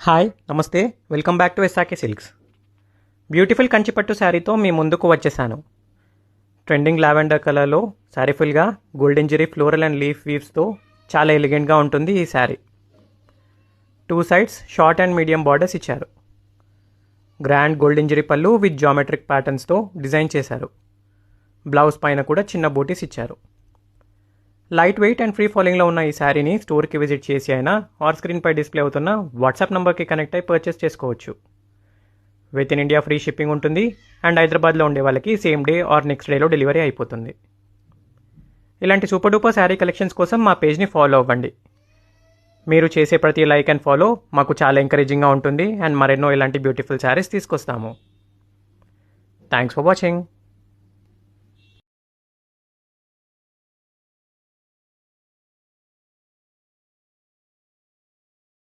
Hi నమస్తే welcome back to SRK silks. Beautiful కంచిపట్టు శారీతో మీ ముందుకు వచ్చేసాను. ట్రెండింగ్ లావెండర్ కలర్లో శారీ ఫుల్గా golden zari floral and leaf వీవ్స్తో చాలా ఎలిగెంట్గా ఉంటుంది ఈ sari. 2 sides short and medium borders ఇచ్చారు. గ్రాండ్ గోల్డెన్ జెరీ పళ్ళు విత్ జామెట్రిక్ ప్యాటర్న్స్తో డిజైన్ చేశారు. బ్లౌజ్ పైన కూడా చిన్న బూటీస్ ఇచ్చారు. లైట్ వెయిట్ అండ్ ఫ్రీ ఫాలోయింగ్లో ఉన్న ఈ శారీని స్టోర్కి విజిట్ చేసి అయినా ఆర్ స్క్రీన్పై డిస్ప్లే అవుతున్న వాట్సాప్ నెంబర్కి కనెక్ట్ అయి పర్చేస్ చేసుకోవచ్చు. With in India free shipping ఉంటుంది అండ్ హైదరాబాద్లో ఉండే వాళ్ళకి సేమ్ డే ఆర్ నెక్స్ట్ డేలో డెలివరీ అయిపోతుంది. ఇలాంటి సూపర్ డూపర్ శారీ కలెక్షన్స్ కోసం మా పేజ్ని ఫాలో అవ్వండి. మీరు చేసే ప్రతి లైక్ అండ్ ఫాలో మాకు చాలా ఎంకరేజింగ్గా ఉంటుంది అండ్ మరెన్నో ఇలాంటి బ్యూటిఫుల్ శారీస్ తీసుకొస్తాము. Thanks for watching.